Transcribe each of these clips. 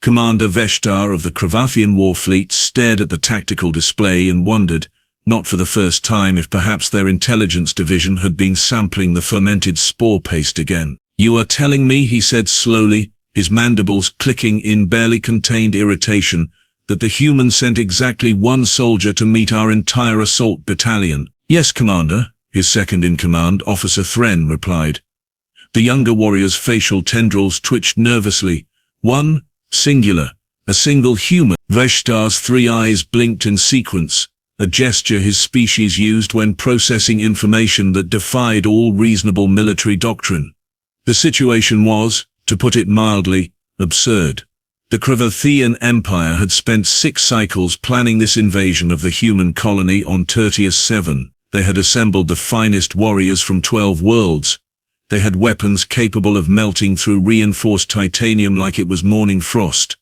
Commander Vesh'tar of the Kravathian war fleet stared at the tactical display and wondered, not for the first time, if perhaps their intelligence division had been sampling the fermented spore paste again. "You are telling me," he said slowly, his mandibles clicking in barely contained irritation, "that the humans sent exactly one soldier to meet our entire assault battalion?" "Yes, Commander," his second-in-command, Officer Thren, replied. The younger warrior's facial tendrils twitched nervously. "One, singular, a single human." Vesh'tar's three eyes blinked in sequence, a gesture his species used when processing information that defied all reasonable military doctrine. The situation was, to put it mildly, absurd. The Kravathian Empire had spent 6 cycles planning this invasion of the human colony on Tertius 7. They had assembled the finest warriors from 12 worlds. They had weapons capable of melting through reinforced titanium like it was morning frost.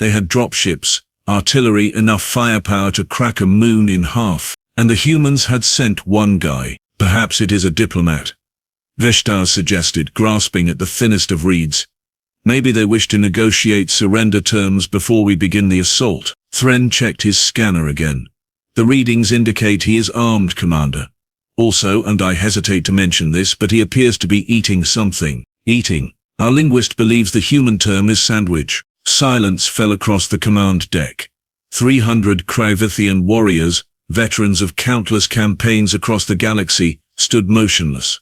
They had dropships, artillery, enough firepower to crack a moon in half. And the humans had sent one guy. "Perhaps it is a diplomat," Vesh'tar suggested, grasping at the thinnest of reeds. "Maybe they wish to negotiate surrender terms before we begin the assault." Thren checked his scanner again. "The readings indicate he is armed, Commander. Also, and I hesitate to mention this, but he appears to be eating something." "Eating? Our linguist believes the human term is sandwich." Silence fell across the command deck. 300 Kravathian warriors, veterans of countless campaigns across the galaxy, stood motionless.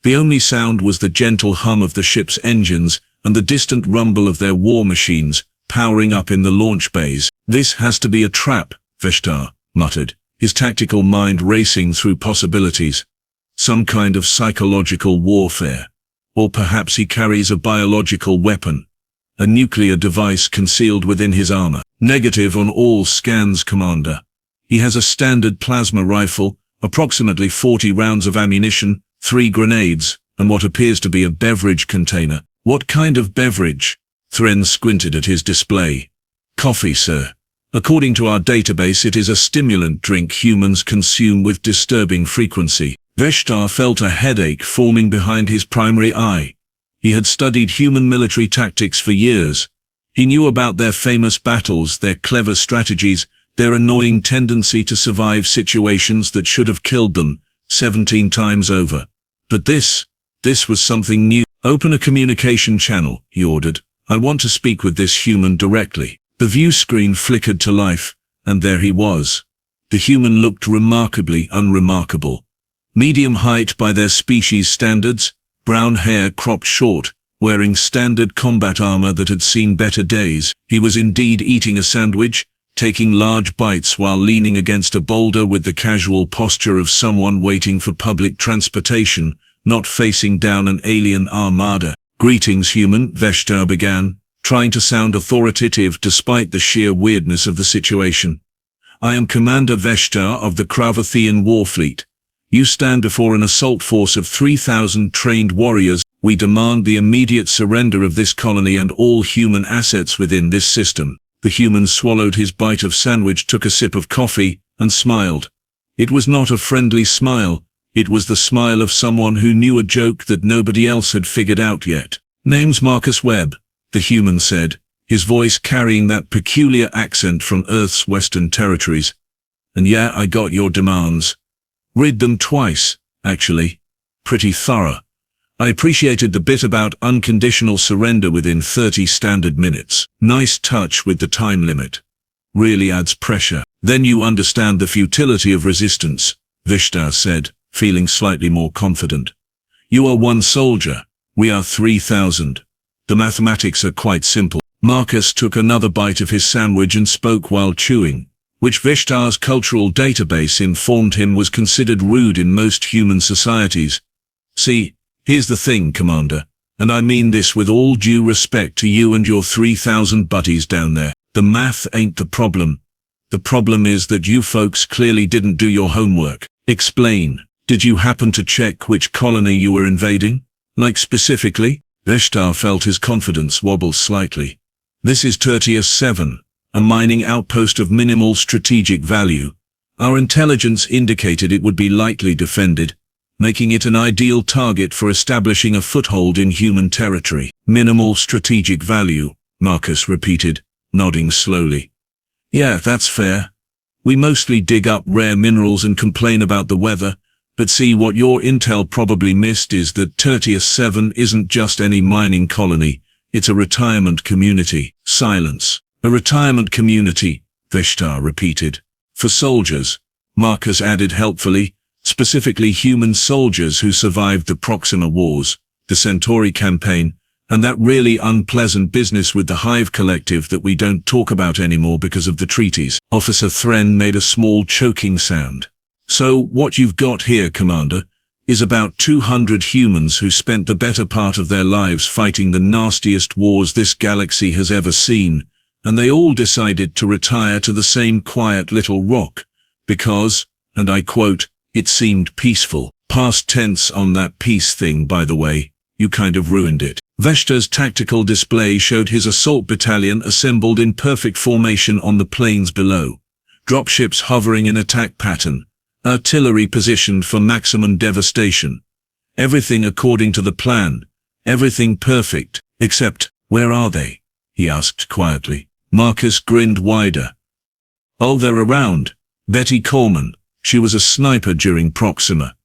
The only sound was the gentle hum of the ship's engines and the distant rumble of their war machines, powering up in the launch bays. "This has to be a trap," Vesh'tar muttered, his tactical mind racing through possibilities. "Some kind of psychological warfare. Or perhaps he carries a biological weapon. A nuclear device concealed within his armor." "Negative on all scans, Commander. He has a standard plasma rifle, approximately 40 rounds of ammunition, 3 grenades, and what appears to be a beverage container." "What kind of beverage?" Thren squinted at his display. "Coffee, sir. According to our database, it is a stimulant drink humans consume with disturbing frequency." Vesh'tar felt a headache forming behind his primary eye. He had studied human military tactics for years. He knew about their famous battles, their clever strategies, their annoying tendency to survive situations that should have killed them 17 times over. But this was something new. "Open a communication channel," he ordered. "I want to speak with this human directly." The view screen flickered to life, and there he was. The human looked remarkably unremarkable. Medium height by their species standards, brown hair cropped short, wearing standard combat armor that had seen better days. He was indeed eating a sandwich, taking large bites while leaning against a boulder with the casual posture of someone waiting for public transportation, not facing down an alien armada. "Greetings, human," Vesh'tar began, trying to sound authoritative despite the sheer weirdness of the situation. "I am Commander Vesh'tar of the Kravathian war fleet. You stand before an assault force of 3,000 trained warriors. We demand the immediate surrender of this colony and all human assets within this system." The human swallowed his bite of sandwich, took a sip of coffee, and smiled. It was not a friendly smile. It was the smile of someone who knew a joke that nobody else had figured out yet. "Name's Marcus Webb," the human said, his voice carrying that peculiar accent from Earth's western territories. "And yeah, I got your demands. Read them twice, actually. Pretty thorough. I appreciated the bit about unconditional surrender within 30 standard minutes. Nice touch with the time limit. Really adds pressure. Then you understand the futility of resistance," Vesh'tar said, feeling slightly more confident. "You are one soldier. We are 3,000. The mathematics are quite simple." Marcus took another bite of his sandwich and spoke while chewing, which Vesh'tar's cultural database informed him was considered rude in most human societies. "See, here's the thing, Commander, and I mean this with all due respect to you and your 3,000 buddies down there. The math ain't the problem. The problem is that you folks clearly didn't do your homework." "Explain. Did you happen to check which colony you were invading? Like specifically?" Vesh'tar felt his confidence wobble slightly. "This is Tertius 7, a mining outpost of minimal strategic value. Our intelligence indicated it would be lightly defended, making it an ideal target for establishing a foothold in human territory." "Minimal strategic value," Marcus repeated, nodding slowly. Yeah, that's fair. We mostly dig up rare minerals and complain about the weather, but see, what your intel probably missed is that Tertius 7 isn't just any mining colony, it's a retirement community. Silence. A retirement community, Vesh'tar repeated. For soldiers, Marcus added helpfully, specifically human soldiers who survived the Proxima Wars, the Centauri campaign, and that really unpleasant business with the Hive Collective that we don't talk about anymore because of the treaties. Officer Thren made a small choking sound. So, what you've got here, Commander, is about 200 humans who spent the better part of their lives fighting the nastiest wars this galaxy has ever seen, and they all decided to retire to the same quiet little rock, because, and I quote, it seemed peaceful. Past tense on that peace thing, by the way. You kind of ruined it. Vesh'tar's tactical display showed his assault battalion assembled in perfect formation on the plains below. Dropships hovering in attack pattern. Artillery positioned for maximum devastation. Everything according to the plan. Everything perfect. Except, where are they? He asked quietly. Marcus grinned wider. Oh, they're around. Betty Kormann. She was a sniper during Proxima.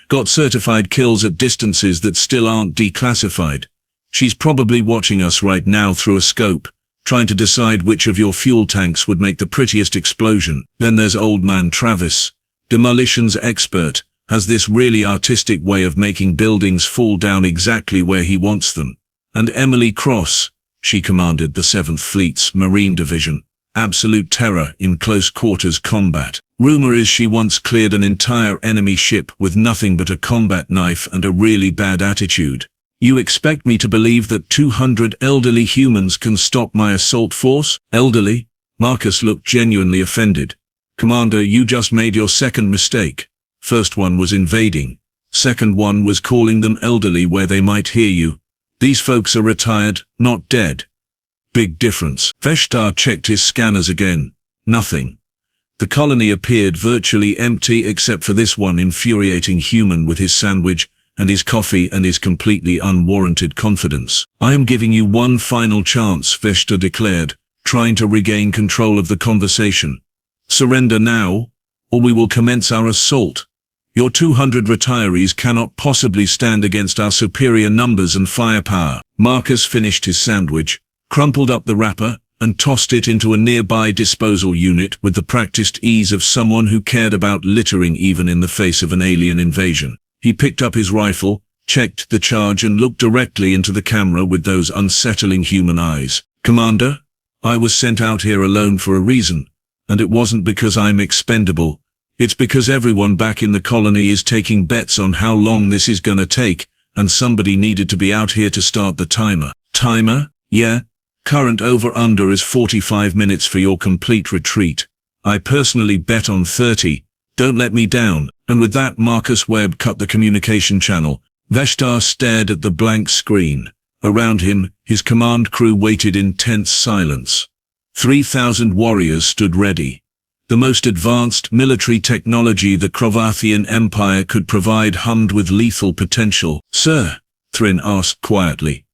Got certified kills at distances that still aren't declassified. She's probably watching us right now through a scope, trying to decide which of your fuel tanks would make the prettiest explosion. Then there's old man Travis, demolitions expert, has this really artistic way of making buildings fall down exactly where he wants them. And Emily Cross, she commanded the 7th Fleet's Marine Division. Absolute terror in close quarters combat. Rumor is she once cleared an entire enemy ship with nothing but a combat knife and a really bad attitude. You expect me to believe that 200 elderly humans can stop my assault force? Elderly? Marcus looked genuinely offended. Commander, you just made your second mistake. First one was invading. Second one was calling them elderly where they might hear you. These folks are retired, not dead. Big difference. Vesh'tar checked his scanners again. Nothing. The colony appeared virtually empty except for this one infuriating human with his sandwich and his coffee and his completely unwarranted confidence. I am giving you one final chance, Vesh'tar declared, trying to regain control of the conversation. Surrender now, or we will commence our assault. Your 200 retirees cannot possibly stand against our superior numbers and firepower. Marcus finished his sandwich, crumpled up the wrapper, and tossed it into a nearby disposal unit with the practiced ease of someone who cared about littering even in the face of an alien invasion. He picked up his rifle, checked the charge and looked directly into the camera with those unsettling human eyes. Commander, I was sent out here alone for a reason, and it wasn't because I'm expendable. It's because everyone back in the colony is taking bets on how long this is gonna take, and somebody needed to be out here to start the timer. Timer? Yeah. Current over-under is 45 minutes for your complete retreat. I personally bet on 30. Don't let me down. And with that, Marcus Webb cut the communication channel. Vesh'tar stared at the blank screen. Around him, his command crew waited in tense silence. 3,000 warriors stood ready. The most advanced military technology the Kravathian Empire could provide hummed with lethal potential. Sir, Thren asked quietly.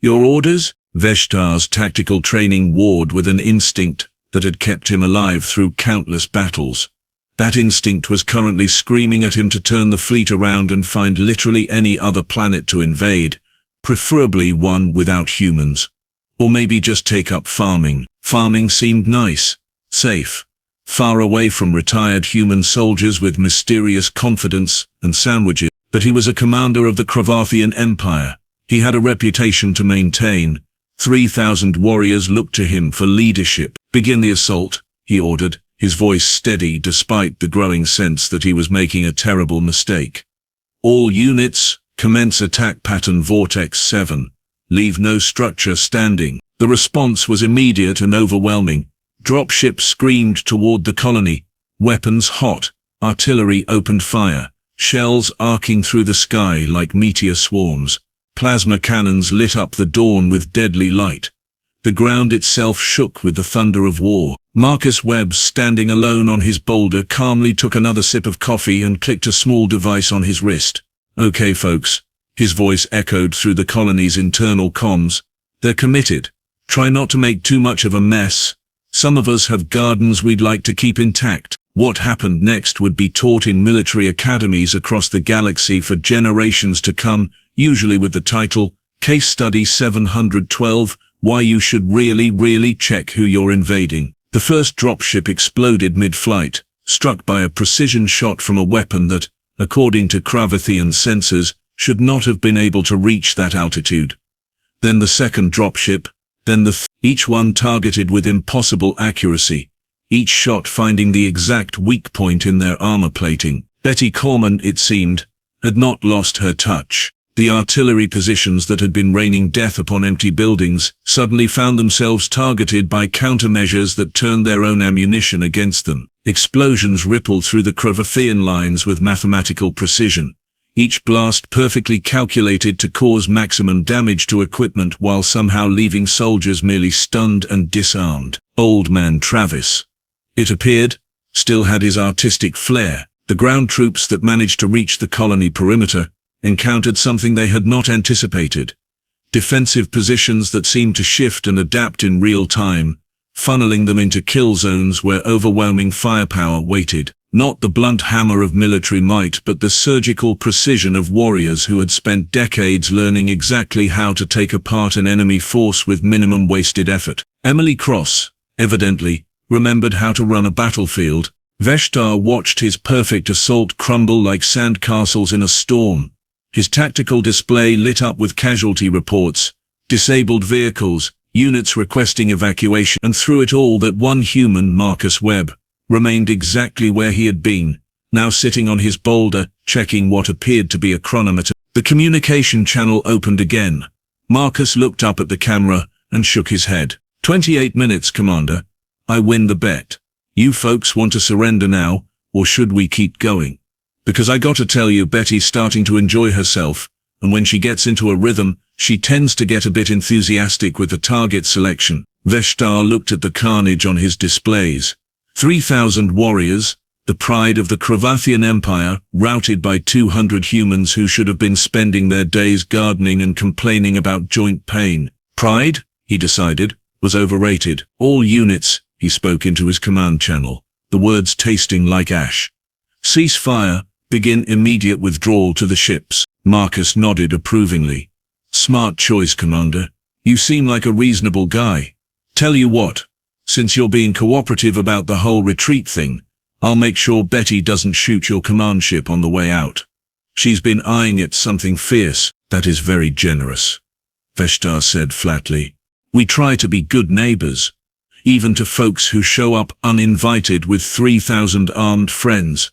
Your orders? Vesh'tar's tactical training warred with an instinct that had kept him alive through countless battles. That instinct was currently screaming at him to turn the fleet around and find literally any other planet to invade, preferably one without humans. Or maybe just take up farming. Farming seemed nice, safe, far away from retired human soldiers with mysterious confidence and sandwiches. But he was a commander of the Kravathian Empire. He had a reputation to maintain. 3,000 warriors looked to him for leadership. Begin the assault, he ordered, his voice steady despite the growing sense that he was making a terrible mistake. All units, commence attack pattern Vortex 7. Leave no structure standing. The response was immediate and overwhelming. Dropships screamed toward the colony. Weapons hot. Artillery opened fire. Shells arcing through the sky like meteor swarms. Plasma cannons lit up the dawn with deadly light. The ground itself shook with the thunder of war. Marcus Webb, standing alone on his boulder, calmly took another sip of coffee and clicked a small device on his wrist. Okay, folks. His voice echoed through the colony's internal comms. They're committed. Try not to make too much of a mess. Some of us have gardens we'd like to keep intact. What happened next would be taught in military academies across the galaxy for generations to come, usually with the title, Case Study 712, Why You Should Really Check Who You're Invading. The first dropship exploded mid-flight, struck by a precision shot from a weapon that, according to Kravathian sensors, should not have been able to reach that altitude. Then the second dropship, then each one targeted with impossible accuracy, each shot finding the exact weak point in their armor plating. Betty Kormann, it seemed, had not lost her touch. The artillery positions that had been raining death upon empty buildings suddenly found themselves targeted by countermeasures that turned their own ammunition against them. Explosions rippled through the Kravathian lines with mathematical precision, each blast perfectly calculated to cause maximum damage to equipment while somehow leaving soldiers merely stunned and disarmed. Old Man Travis, it appeared, still had his artistic flair. The ground troops that managed to reach the colony perimeter encountered something they had not anticipated. Defensive positions that seemed to shift and adapt in real time, funneling them into kill zones where overwhelming firepower waited. Not the blunt hammer of military might, but the surgical precision of warriors who had spent decades learning exactly how to take apart an enemy force with minimum wasted effort. Emily Cross, evidently, remembered how to run a battlefield. Vesh'tar watched his perfect assault crumble like sandcastles in a storm. His tactical display lit up with casualty reports, disabled vehicles, units requesting evacuation, and through it all that one human, Marcus Webb, remained exactly where he had been, now sitting on his boulder, checking what appeared to be a chronometer. The communication channel opened again. Marcus looked up at the camera and shook his head. 28 minutes, Commander. I win the bet. You folks want to surrender now, or should we keep going? Because I gotta tell you, Betty's starting to enjoy herself, and when she gets into a rhythm, she tends to get a bit enthusiastic with the target selection. Vesh'tar looked at the carnage on his displays. 3,000 warriors, the pride of the Kravathian Empire, routed by 200 humans who should have been spending their days gardening and complaining about joint pain. Pride, he decided, was overrated. All units, he spoke into his command channel, the words tasting like ash. Cease fire, begin immediate withdrawal to the ships. Marcus nodded approvingly. Smart choice, Commander. You seem like a reasonable guy. Tell you what, since you're being cooperative about the whole retreat thing, I'll make sure Betty doesn't shoot your command ship on the way out. She's been eyeing it something fierce. That is very generous, Vesh'tar said flatly. We try to be good neighbors, even to folks who show up uninvited with 3,000 armed friends.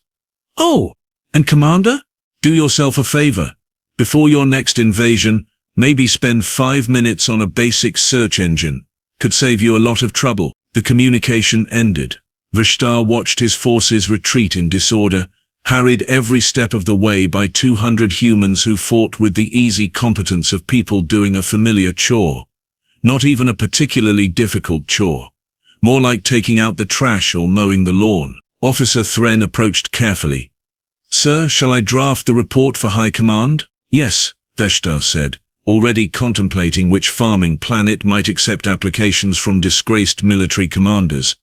Oh, and Commander, do yourself a favor. Before your next invasion, maybe spend 5 minutes on a basic search engine. Could save you a lot of trouble. The communication ended. Vesh'tar watched his forces retreat in disorder, harried every step of the way by 200 humans who fought with the easy competence of people doing a familiar chore. Not even a particularly difficult chore. More like taking out the trash or mowing the lawn. Officer Thren approached carefully. Sir, shall I draft the report for High Command? Yes, Vesh'tar said, already contemplating which farming planet might accept applications from disgraced military commanders.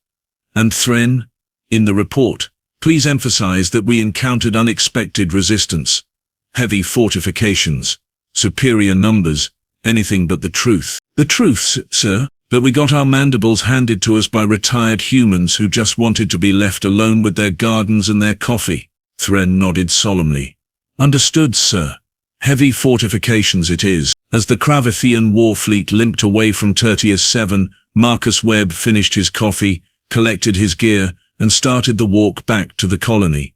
And Thren, in the report, please emphasize that we encountered unexpected resistance, heavy fortifications, superior numbers, anything but the truth. The truth, sir, that we got our mandibles handed to us by retired humans who just wanted to be left alone with their gardens and their coffee. Thren nodded solemnly. Understood, sir. Heavy fortifications it is. As the Kravathian war fleet limped away from Tertius 7, Marcus Webb finished his coffee, collected his gear, and started the walk back to the colony.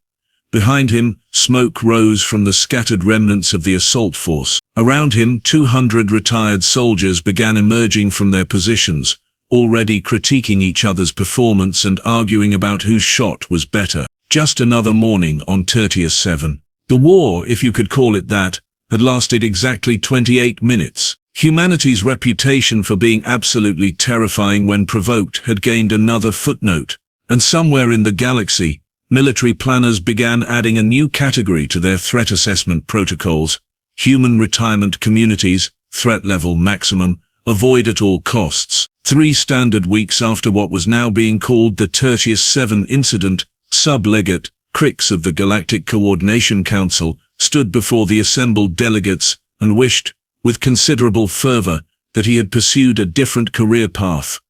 Behind him, smoke rose from the scattered remnants of the assault force. Around him, 200 retired soldiers began emerging from their positions, already critiquing each other's performance and arguing about whose shot was better. Just another morning on Tertius 7. The war, if you could call it that, had lasted exactly 28 minutes. Humanity's reputation for being absolutely terrifying when provoked had gained another footnote, and somewhere in the galaxy, military planners began adding a new category to their threat assessment protocols: human retirement communities, threat level maximum, Avoid at all costs. 3 standard weeks after what was now being called the Tertius Seven Incident, Sub-Legate Krix of the Galactic Coordination Council stood before the assembled delegates and wished, with considerable fervor, that he had pursued a different career path.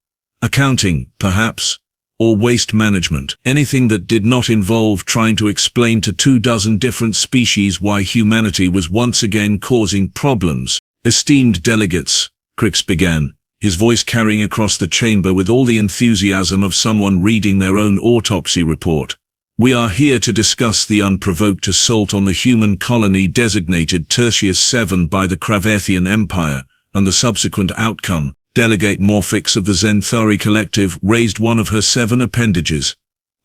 Accounting, perhaps, or waste management. Anything that did not involve trying to explain to 24 different species why humanity was once again causing problems. Esteemed delegates, Krix began, his voice carrying across the chamber with all the enthusiasm of someone reading their own autopsy report. We are here to discuss the unprovoked assault on the human colony designated Tertius 7 by the Kravathian Empire, and the subsequent outcome. Delegate Morphix of the Zenthari Collective raised one of her 7 appendages.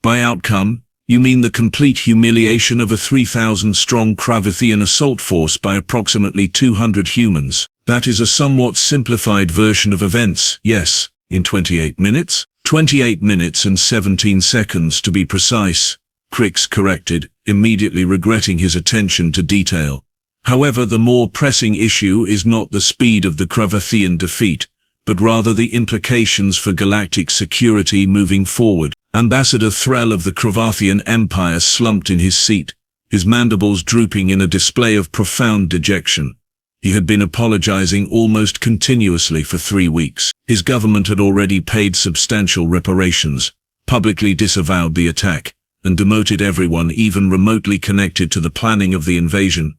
By outcome, you mean the complete humiliation of a 3,000-strong Kravathian assault force by approximately 200 humans. That is a somewhat simplified version of events, yes, in 28 minutes? 28 minutes and 17 seconds to be precise, Krix corrected, immediately regretting his attention to detail. However, the more pressing issue is not the speed of the Kravathian defeat, but rather the implications for galactic security moving forward. Ambassador Threll of the Kravathian Empire slumped in his seat, his mandibles drooping in a display of profound dejection. He had been apologizing almost continuously for 3 weeks. His government had already paid substantial reparations, publicly disavowed the attack, and demoted everyone even remotely connected to the planning of the invasion.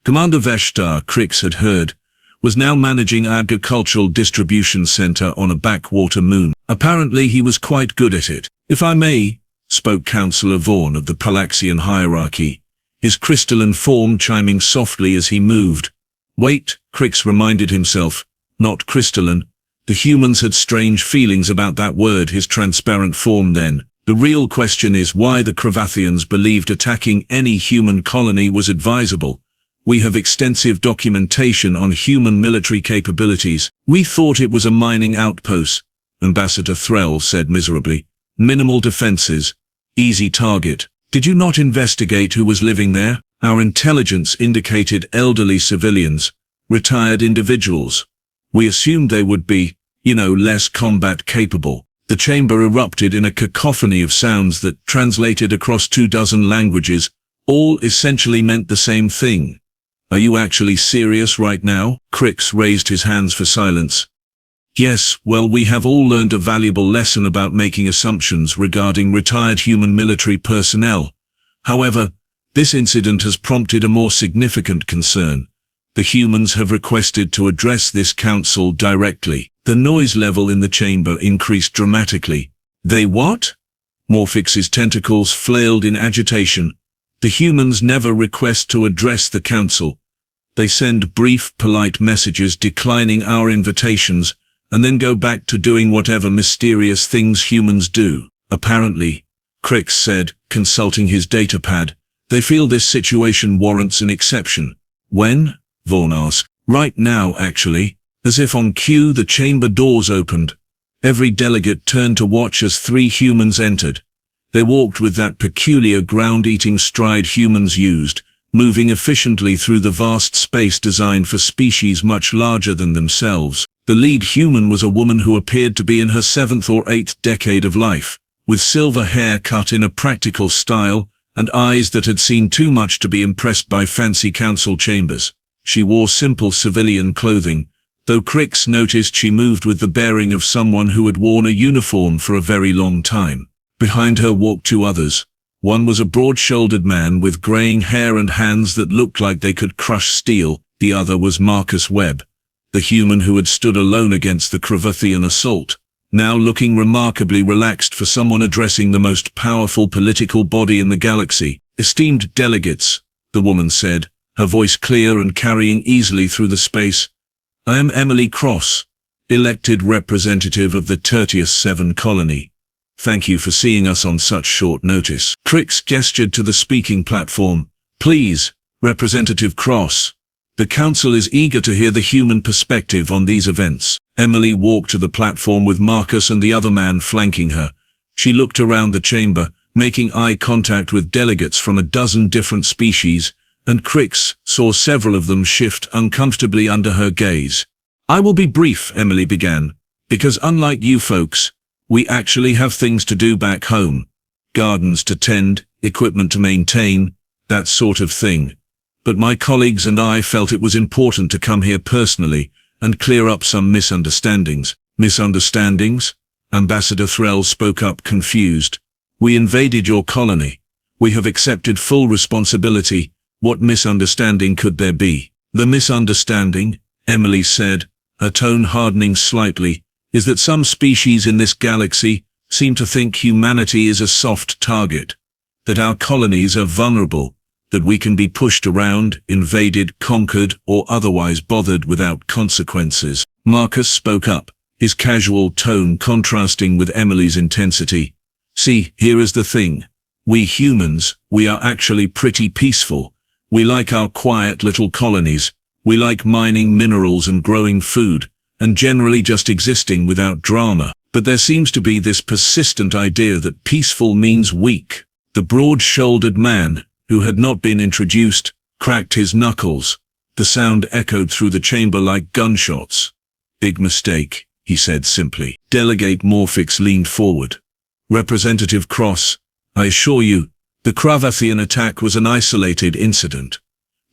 Commander Vesh'tar, Krix had heard, was now managing an agricultural distribution center on a backwater moon. Apparently he was quite good at it. If I may, spoke Councillor Vaughn of the Palaxian hierarchy, his crystalline form chiming softly as he moved. Wait, Krix reminded himself, not crystalline. The humans had strange feelings about that word, his transparent form then. The real question is why the Kravathians believed attacking any human colony was advisable. We have extensive documentation on human military capabilities. We thought it was a mining outpost, Ambassador Threll said miserably. Minimal defenses. Easy target. Did you not investigate who was living there? Our intelligence indicated elderly civilians, retired individuals. We assumed they would be, less combat capable. The chamber erupted in a cacophony of sounds that, translated across 24 languages, all essentially meant the same thing. Are you actually serious right now? Krix raised his hands for silence. Yes, well, we have all learned a valuable lesson about making assumptions regarding retired human military personnel. However, this incident has prompted a more significant concern. The humans have requested to address this council directly. The noise level in the chamber increased dramatically. They what? Morphix's tentacles flailed in agitation. The humans never request to address the council. They send brief, polite messages declining our invitations, and then go back to doing whatever mysterious things humans do. Apparently, Krix said, consulting his datapad, they feel this situation warrants an exception. When? Vaughn asked. Right now, actually. As if on cue, the chamber doors opened. Every delegate turned to watch as 3 humans entered. They walked with that peculiar ground-eating stride humans used, moving efficiently through the vast space designed for species much larger than themselves. The lead human was a woman who appeared to be in her 7th or 8th decade of life, with silver hair cut in a practical style, and eyes that had seen too much to be impressed by fancy council chambers. She wore simple civilian clothing, though Krix noticed she moved with the bearing of someone who had worn a uniform for a very long time. Behind her walked 2 others. One was a broad-shouldered man with graying hair and hands that looked like they could crush steel. The other was Marcus Webb, the human who had stood alone against the Kravathian assault, now looking remarkably relaxed for someone addressing the most powerful political body in the galaxy. Esteemed delegates, the woman said, her voice clear and carrying easily through the space. I am Emily Cross, elected representative of the Tertius 7 colony. Thank you for seeing us on such short notice. Krix gestured to the speaking platform. Please, Representative Cross. The Council is eager to hear the human perspective on these events. Emily walked to the platform with Marcus and the other man flanking her. She looked around the chamber, making eye contact with delegates from a dozen different species, and Krix saw several of them shift uncomfortably under her gaze. I will be brief, Emily began, because unlike you folks, we actually have things to do back home. Gardens to tend, equipment to maintain, that sort of thing. But my colleagues and I felt it was important to come here personally and clear up some misunderstandings. Misunderstandings? Ambassador Threll spoke up, confused. We invaded your colony. We have accepted full responsibility. What misunderstanding could there be? The misunderstanding, Emily said, her tone hardening slightly, is that some species in this galaxy seem to think humanity is a soft target, that our colonies are vulnerable, that we can be pushed around, invaded, conquered, or otherwise bothered without consequences. Marcus spoke up, his casual tone contrasting with Emily's intensity. See, here is the thing. We humans, we are actually pretty peaceful. We like our quiet little colonies. We like mining minerals and growing food, and generally just existing without drama. But there seems to be this persistent idea that peaceful means weak. The broad-shouldered man, who had not been introduced, cracked his knuckles. The sound echoed through the chamber like gunshots. Big mistake, he said simply. Delegate Morphix leaned forward. Representative Cross, I assure you, the Kravathian attack was an isolated incident.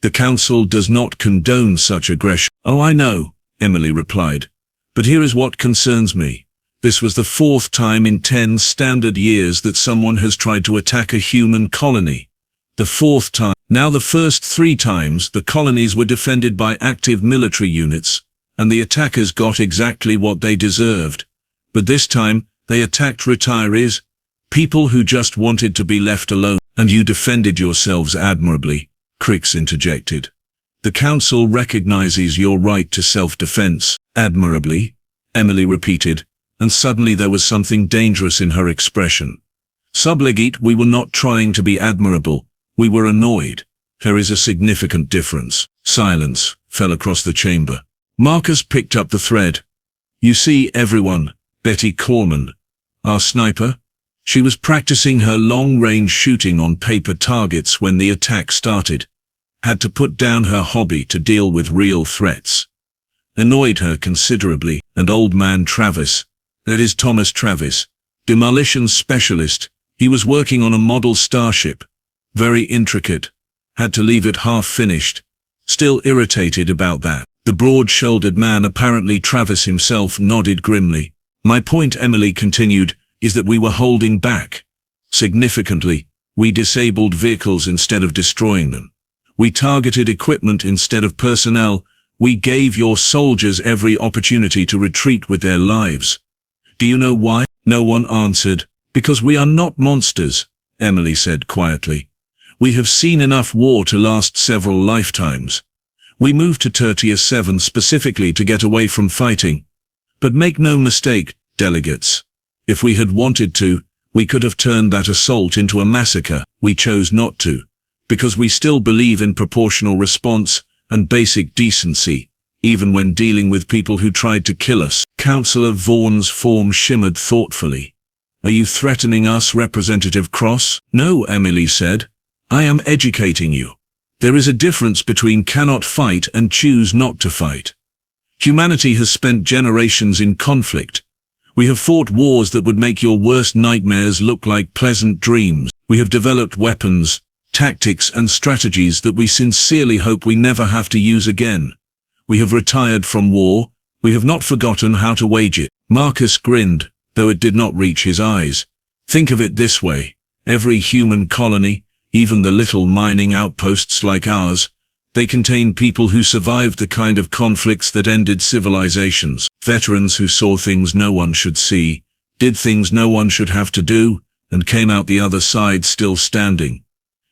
The Council does not condone such aggression. Oh, I know, Emily replied. But here is what concerns me. This was the 4th time in 10 standard years that someone has tried to attack a human colony. The 4th time. Now the first 3 times the colonies were defended by active military units, and the attackers got exactly what they deserved. But this time, they attacked retirees, people who just wanted to be left alone. And you defended yourselves admirably, Crix interjected. The Council recognizes your right to self-defense. Admirably, Emily repeated, and suddenly there was something dangerous in her expression. Sublegate, we were not trying to be admirable. We were annoyed. There is a significant difference. Silence fell across the chamber. Marcus picked up the thread. You see, everyone, Betty Kormann, our sniper, she was practicing her long-range shooting on paper targets when the attack started. Had to put down her hobby to deal with real threats. Annoyed her considerably. And old man Travis, that is Thomas Travis, demolitions specialist, he was working on a model starship. Very intricate. Had to leave it half-finished. Still irritated about that. The broad-shouldered man, apparently Travis himself, nodded grimly. My point, Emily continued, is that we were holding back. Significantly, we disabled vehicles instead of destroying them. We targeted equipment instead of personnel. We gave your soldiers every opportunity to retreat with their lives. Do you know why? No one answered. Because we are not monsters, Emily said quietly. We have seen enough war to last several lifetimes. We moved to Tertius 7 specifically to get away from fighting. But make no mistake, delegates. If we had wanted to, we could have turned that assault into a massacre. We chose not to, because we still believe in proportional response and basic decency, even when dealing with people who tried to kill us. Councillor Vaughan's form shimmered thoughtfully. Are you threatening us, Representative Cross? No, Emily said. I am educating you. There is a difference between cannot fight and choose not to fight. Humanity has spent generations in conflict. We have fought wars that would make your worst nightmares look like pleasant dreams. We have developed weapons, tactics and strategies that we sincerely hope we never have to use again. We have retired from war. We have not forgotten how to wage it. Marcus grinned, though it did not reach his eyes. Think of it this way. Every human colony, even the little mining outposts like ours, they contain people who survived the kind of conflicts that ended civilizations. Veterans who saw things no one should see, did things no one should have to do, and came out the other side still standing.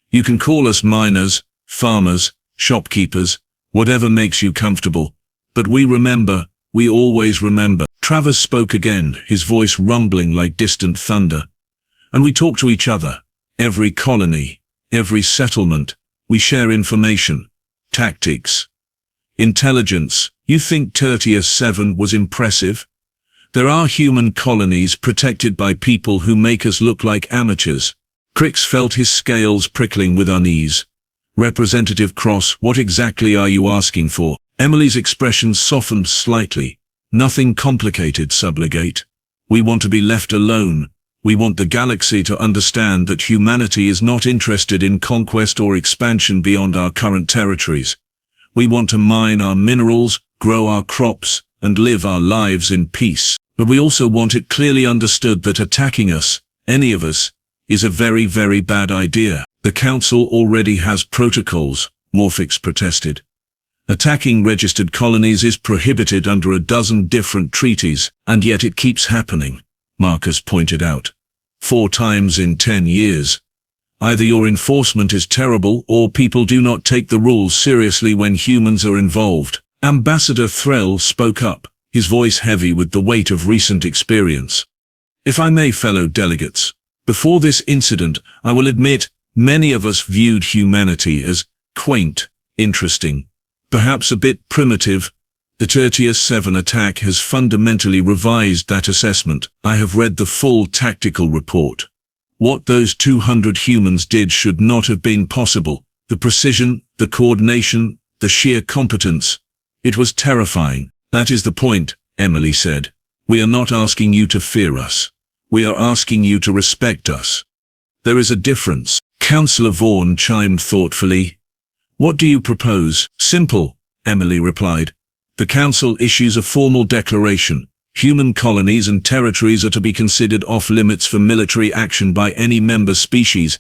You can call us miners, farmers, shopkeepers, whatever makes you comfortable. But we remember, we always remember. Travis spoke again, his voice rumbling like distant thunder. And we talk to each other. Every colony, every settlement, we share information, tactics, intelligence. You think Tertius 7 was impressive? There are human colonies protected by people who make us look like amateurs. Crix felt his scales prickling with unease. Representative Cross, what exactly are you asking for? Emily's expression softened slightly. Nothing complicated, sublegate. We want to be left alone. We want the galaxy to understand that humanity is not interested in conquest or expansion beyond our current territories. We want to mine our minerals, grow our crops, and live our lives in peace. But we also want it clearly understood that attacking us, any of us, is a very, very bad idea. The Council already has protocols, Morphix protested. Attacking registered colonies is prohibited under a dozen different treaties, and yet it keeps happening, Marcus pointed out. 4 times in 10 years. Either your enforcement is terrible or people do not take the rules seriously when humans are involved. Ambassador Threll spoke up, his voice heavy with the weight of recent experience. If I may, fellow delegates, before this incident, I will admit, many of us viewed humanity as quaint, interesting, perhaps a bit primitive. The Tertius 7 attack has fundamentally revised that assessment. I have read the full tactical report. What those 200 humans did should not have been possible. The precision, the coordination, the sheer competence. It was terrifying. That is the point, Emily said. We are not asking you to fear us. We are asking you to respect us. There is a difference. Councillor Vaughan chimed thoughtfully. What do you propose? Simple, Emily replied. The Council issues a formal declaration. Human colonies and territories are to be considered off-limits for military action by any member species.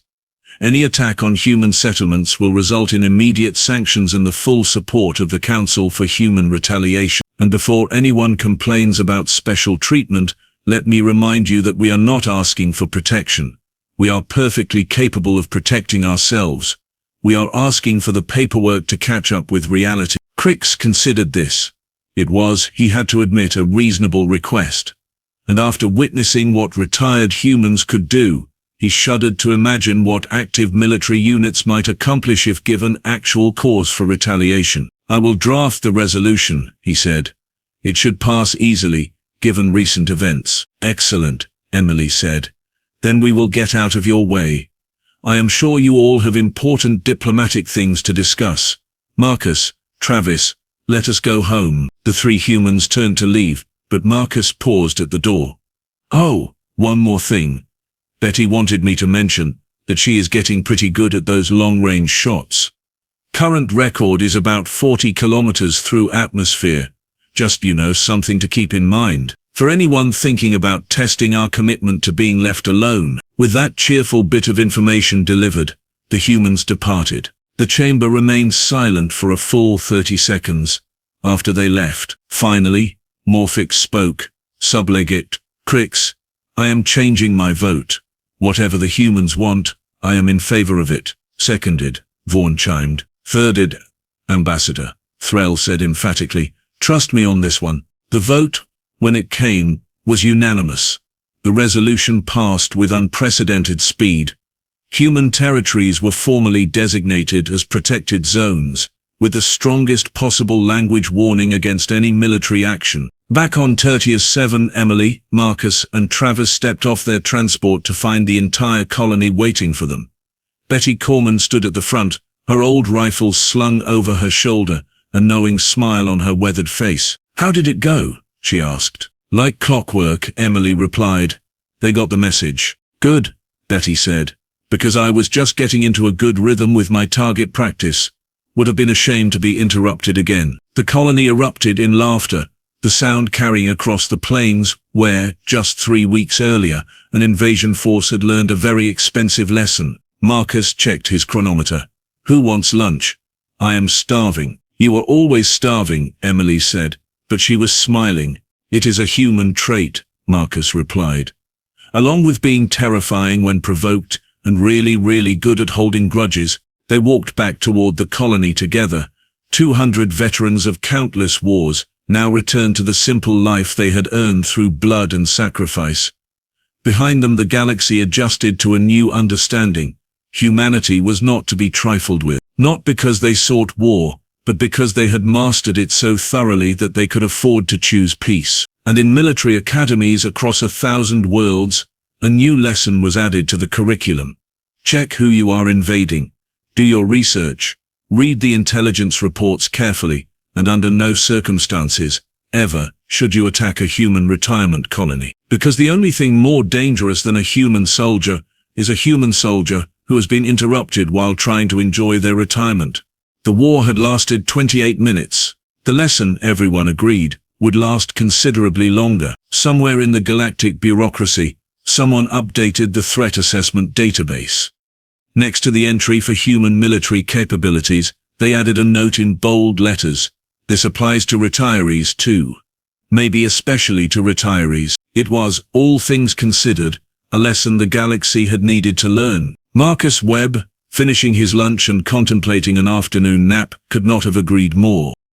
Any attack on human settlements will result in immediate sanctions and the full support of the Council for human retaliation. And before anyone complains about special treatment, let me remind you that we are not asking for protection. We are perfectly capable of protecting ourselves. We are asking for the paperwork to catch up with reality. Crix considered this. It was, he had to admit, a reasonable request. And after witnessing what retired humans could do, he shuddered to imagine what active military units might accomplish if given actual cause for retaliation. I will draft the resolution, he said. It should pass easily, given recent events. Excellent, Emily said. Then we will get out of your way. I am sure you all have important diplomatic things to discuss. Marcus, Travis, let us go home. The 3 humans turned to leave, but Marcus paused at the door. Oh, one more thing. Betty wanted me to mention that she is getting pretty good at those long-range shots. Current record is about 40 kilometers through atmosphere. Just, something to keep in mind. For anyone thinking about testing our commitment to being left alone. With that cheerful bit of information delivered, the humans departed. The chamber remained silent for a full 30 seconds. After they left, finally, Morphix spoke. Sublegate, Crix, I am changing my vote. Whatever the humans want, I am in favor of it. Seconded, Vaughan chimed. Thirded, Ambassador, Threll said emphatically. Trust me on this one. The vote, when it came, was unanimous. The resolution passed with unprecedented speed. Human territories were formally designated as protected zones, with the strongest possible language warning against any military action. Back on Tertius 7, Emily, Marcus, and Travis stepped off their transport to find the entire colony waiting for them. Betty Kormann stood at the front, her old rifle slung over her shoulder, a knowing smile on her weathered face. How did it go? She asked. Like clockwork, Emily replied. They got the message. Good, Betty said. Because I was just getting into a good rhythm with my target practice. Would have been ashamed to be interrupted again. The colony erupted in laughter, the sound carrying across the plains where, just 3 weeks earlier, an invasion force had learned a very expensive lesson. Marcus checked his chronometer. Who wants lunch? I am starving. You are always starving, Emily said, but she was smiling. It is a human trait, Marcus replied. Along with being terrifying when provoked, and really good at holding grudges, they walked back toward the colony together. 200 veterans of countless wars now returned to the simple life they had earned through blood and sacrifice. Behind them the galaxy adjusted to a new understanding. Humanity was not to be trifled with, not because they sought war, but because they had mastered it so thoroughly that they could afford to choose peace. And in military academies across 1,000 worlds, a new lesson was added to the curriculum. Check who you are invading. Do your research. Read the intelligence reports carefully, and under no circumstances, ever, should you attack a human retirement colony. Because the only thing more dangerous than a human soldier is a human soldier who has been interrupted while trying to enjoy their retirement. The war had lasted 28 minutes. The lesson, everyone agreed, would last considerably longer. Somewhere in the galactic bureaucracy, someone updated the threat assessment database. Next to the entry for human military capabilities, they added a note in bold letters. This applies to retirees too. Maybe especially to retirees. It was, all things considered, a lesson the galaxy had needed to learn. Marcus Webb, finishing his lunch and contemplating an afternoon nap, could not have agreed more.